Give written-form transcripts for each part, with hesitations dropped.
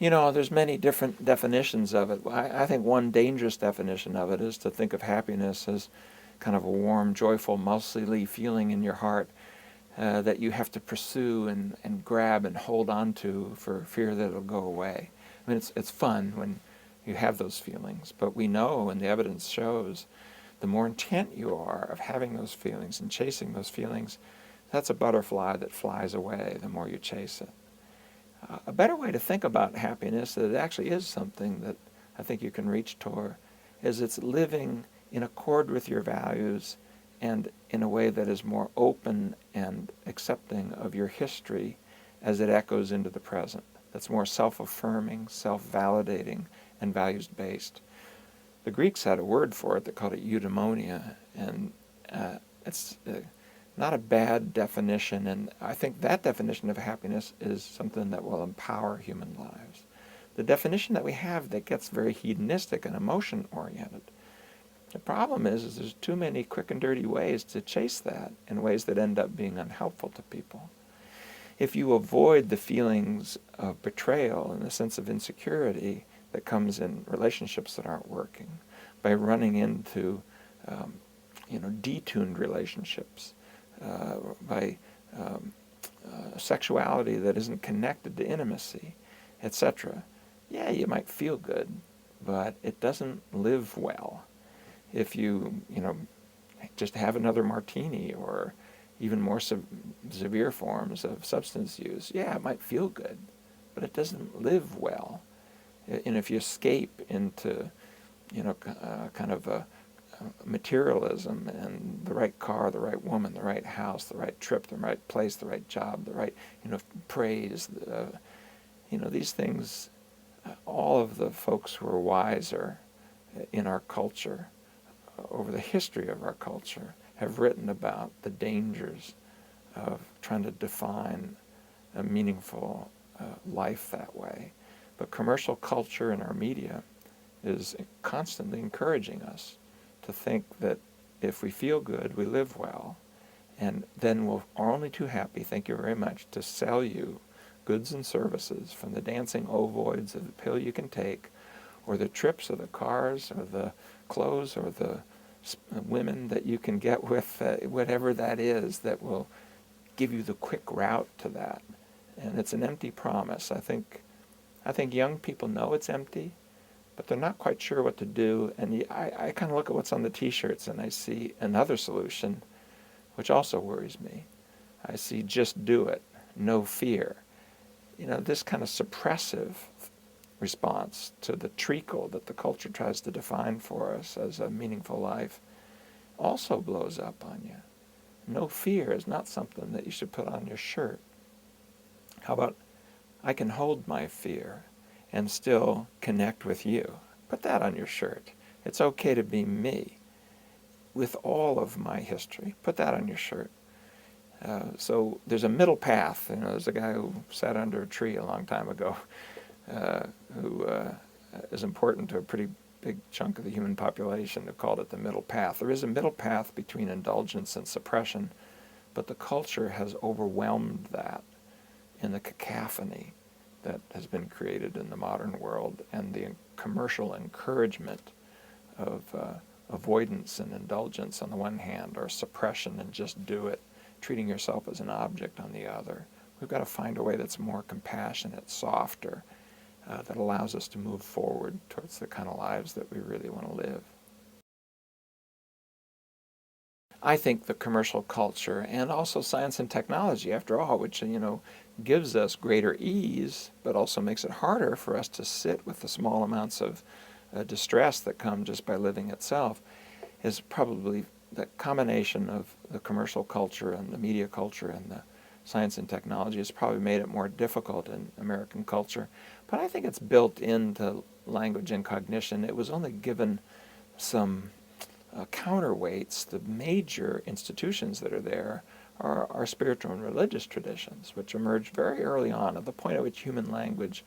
There's many different definitions of it. I think one dangerous definition of it is to think of happiness as kind of a warm, joyful, muscly feeling in your heart that you have to pursue and grab and hold on to for fear that it'll go away. I mean, it's fun when you have those feelings, but we know, and the evidence shows, the more intent you are of having those feelings and chasing those feelings, that's a butterfly that flies away the more you chase it. A better way to think about happiness, that it actually is something that I think you can reach toward, is it's living in accord with your values and in a way that is more open and accepting of your history as it echoes into the present. That's more self-affirming, self-validating, and values-based. The Greeks had a word for it. They called it eudaimonia, and it's not a bad definition, and I think that definition of happiness is something that will empower human lives. The definition that we have that gets very hedonistic and emotion-oriented, the problem is there's too many quick and dirty ways to chase that in ways that end up being unhelpful to people. If you avoid the feelings of betrayal and the sense of insecurity that comes in relationships that aren't working, by running into detuned relationships, by sexuality that isn't connected to intimacy, etc. Yeah, you might feel good, but it doesn't live well. If you, just have another martini or even more severe forms of substance use, yeah, it might feel good, but it doesn't live well. And if you escape into, kind of a materialism and the right car, the right woman, the right house, the right trip, the right place, the right job, the right, praise, these things, all of the folks who are wiser in our culture, over the history of our culture, have written about the dangers of trying to define a meaningful life that way. But commercial culture in our media is constantly encouraging us to think that if we feel good, we live well, and then we're only too happy, thank you very much, to sell you goods and services, from the dancing ovoids of the pill you can take, or the trips or the cars or the clothes or the women that you can get with, whatever that is that will give you the quick route to that. And it's an empty promise. I think young people know it's empty, but they're not quite sure what to do. And I kind of look at what's on the T-shirts and I see another solution, which also worries me. I see just do it, no fear. This kind of suppressive response to the treacle that the culture tries to define for us as a meaningful life also blows up on you. No fear is not something that you should put on your shirt. How about, I can hold my fear and still connect with you? Put that on your shirt. It's okay to be me with all of my history. Put that on your shirt. So there's a middle path. There's a guy who sat under a tree a long time ago who is important to a pretty big chunk of the human population, who called it the middle path. There is a middle path between indulgence and suppression, but the culture has overwhelmed that in the cacophony that has been created in the modern world, and the commercial encouragement of avoidance and indulgence on the one hand, or suppression and just do it, treating yourself as an object on the other. We've got to find a way that's more compassionate, softer, that allows us to move forward towards the kind of lives that we really want to live. I think the commercial culture, and also science and technology, after all, which, gives us greater ease, but also makes it harder for us to sit with the small amounts of distress that come just by living itself, is probably the combination of the commercial culture and the media culture and the science and technology has probably made it more difficult in American culture. But I think it's built into language and cognition. It was only given some counterweights. The major institutions that are there are our spiritual and religious traditions, which emerged very early on, at the point at which human language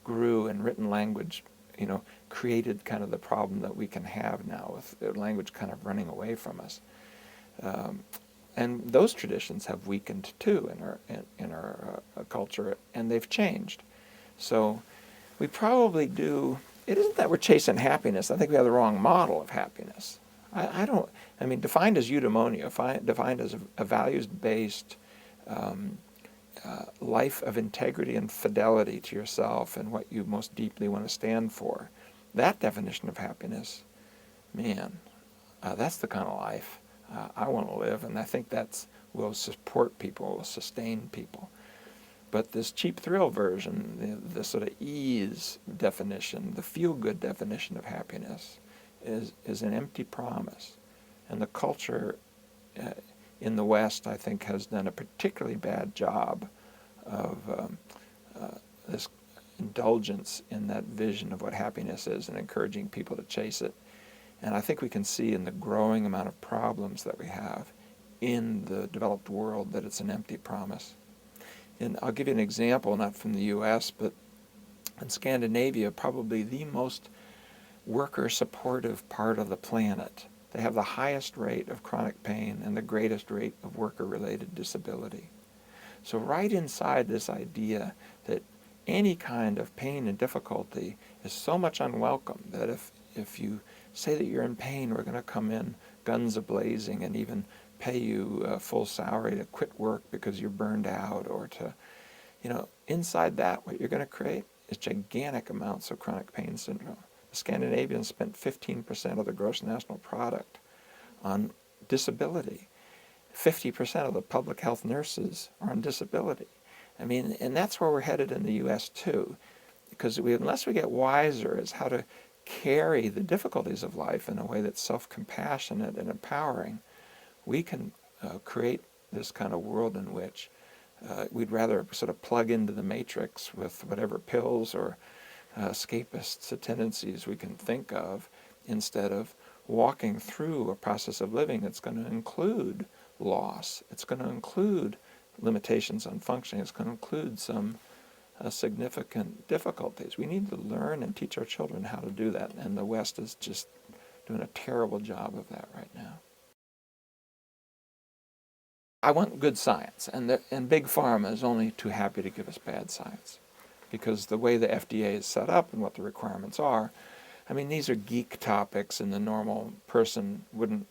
grew and written language, created kind of the problem that we can have now with language kind of running away from us. And those traditions have weakened too in our culture, and they've changed. So We probably do. It isn't that we're chasing happiness. I think we have the wrong model of happiness. I mean, defined as eudaimonia, defined as a values-based life of integrity and fidelity to yourself and what you most deeply want to stand for. That definition of happiness, man, that's the kind of life I want to live, and I think that will support people, will sustain people. But this cheap thrill version, the sort of ease definition, the feel-good definition of happiness, is an empty promise. And the culture in the West, I think, has done a particularly bad job of this indulgence in that vision of what happiness is and encouraging people to chase it. And I think we can see in the growing amount of problems that we have in the developed world that it's an empty promise. And I'll give you an example, not from the U.S., but in Scandinavia, probably the most worker-supportive part of the planet. They have the highest rate of chronic pain and the greatest rate of worker-related disability. So right inside this idea that any kind of pain and difficulty is so much unwelcome that if you say that you're in pain, we're going to come in guns a-blazing and even pay you a full salary to quit work because you're burned out, or to, inside that, what you're going to create is gigantic amounts of chronic pain syndrome. The Scandinavians spent 15% of their gross national product on disability. 50% of the public health nurses are on disability. I mean, and that's where we're headed in the U.S. too, because unless we get wiser as how to carry the difficulties of life in a way that's self-compassionate and empowering, we can create this kind of world in which we'd rather sort of plug into the matrix with whatever pills or escapist tendencies we can think of, instead of walking through a process of living that's going to include loss. It's going to include limitations on functioning. It's going to include some significant difficulties. We need to learn and teach our children how to do that, and the West is just doing a terrible job of that right now. I want good science, and Big Pharma is only too happy to give us bad science, because the way the FDA is set up and what the requirements are, I mean, these are geek topics, and the normal person wouldn't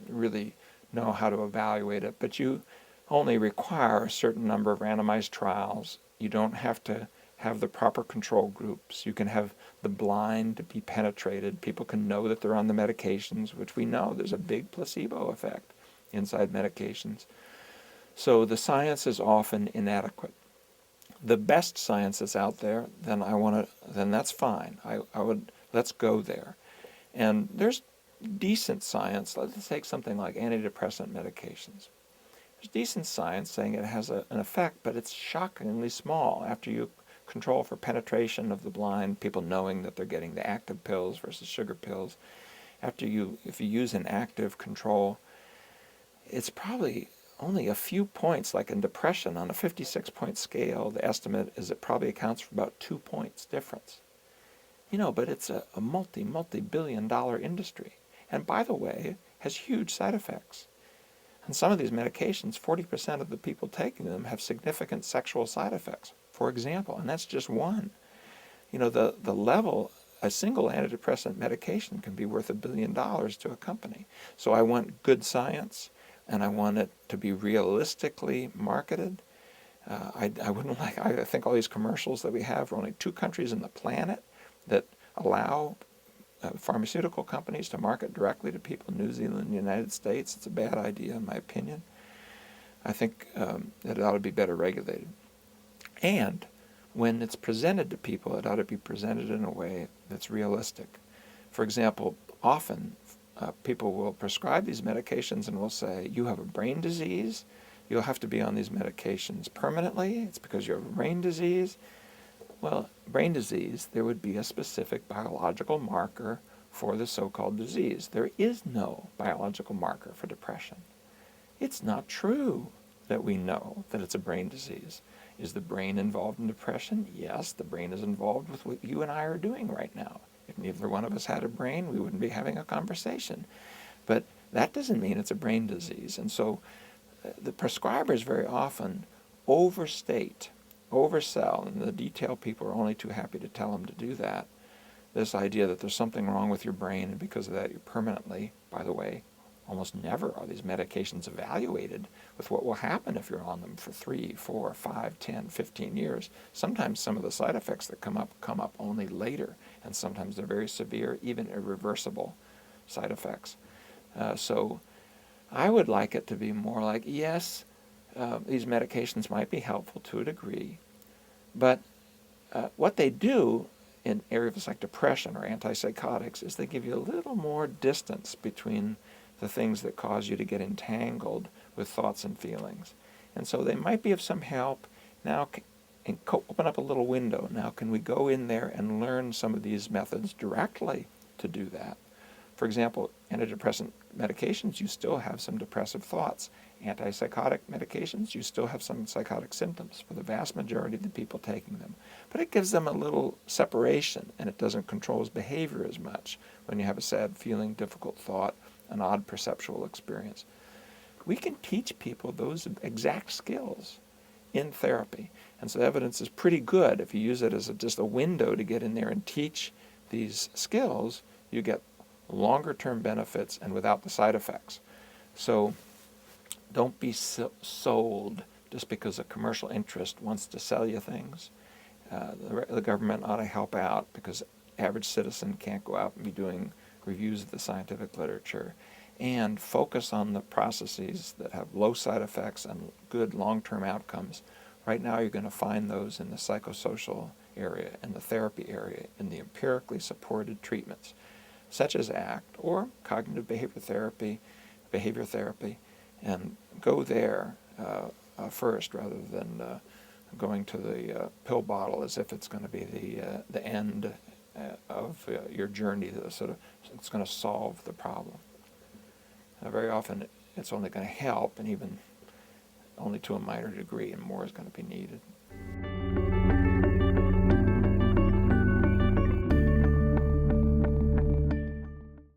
really know how to evaluate it, but you only require a certain number of randomized trials. You don't have to have the proper control groups. You can have the blind to be penetrated. People can know that they're on the medications, which we know there's a big placebo effect inside medications. So the science is often inadequate. The best science that's out there, then that's fine. Let's go there. And there's decent science. Let's take something like antidepressant medications. There's decent science saying it has an effect, but it's shockingly small. After you control for penetration of the blind, people knowing that they're getting the active pills versus sugar pills, if you use an active control, it's probably only a few points. Like in depression, on a 56-point scale, the estimate is it probably accounts for about 2 points difference. But it's a multi-billion-dollar industry. And by the way, has huge side effects. And some of these medications, 40% of the people taking them have significant sexual side effects, for example, and that's just one. The level, a single antidepressant medication can be worth $1 billion to a company. So I want good science, and I want it to be realistically marketed. I think all these commercials that we have are only 2 countries in the planet that allow pharmaceutical companies to market directly to people, New Zealand and the United States. It's a bad idea, in my opinion. I think that it ought to be better regulated. And when it's presented to people, it ought to be presented in a way that's realistic. For example, often people will prescribe these medications and will say, you have a brain disease, you'll have to be on these medications permanently, it's because you have a brain disease. Well, brain disease, there would be a specific biological marker for the so-called disease. There is no biological marker for depression. It's not true that we know that it's a brain disease. Is the brain involved in depression? Yes, the brain is involved with what you and I are doing right now. If neither one of us had a brain, we wouldn't be having a conversation. But that doesn't mean it's a brain disease. And so the prescribers very often overstate oversell, and the detail people are only too happy to tell them to do that, this idea that there's something wrong with your brain, and because of that you're permanently, by the way, almost never are these medications evaluated with what will happen if you're on them for 3, 4, 5, 10, 15 years. Sometimes some of the side effects that come up only later, and sometimes they're very severe, even irreversible side effects. So I would like it to be more like, yes, these medications might be helpful to a degree, but what they do in areas like depression or antipsychotics is they give you a little more distance between the things that cause you to get entangled with thoughts and feelings. And so they might be of some help. Now, open up a little window. Now, can we go in there and learn some of these methods directly to do that? For example, antidepressant medications, you still have some depressive thoughts. Antipsychotic medications, you still have some psychotic symptoms for the vast majority of the people taking them. But it gives them a little separation, and it doesn't control his behavior as much when you have a sad feeling, difficult thought, an odd perceptual experience. We can teach people those exact skills in therapy. And so the evidence is pretty good. If you use it as just a window to get in there and teach these skills, you get longer-term benefits and without the side effects. So don't be sold just because a commercial interest wants to sell you things. The government ought to help out, because average citizen can't go out and be doing reviews of the scientific literature, and focus on the processes that have low side effects and good long-term outcomes. Right now you're going to find those in the psychosocial area and the therapy area, in the empirically supported treatments, such as ACT or cognitive behavior therapy, and go there first rather than going to the pill bottle as if it's going to be the end of your journey. It's going to solve the problem. Very often it's only going to help, and even only to a minor degree, and more is going to be needed.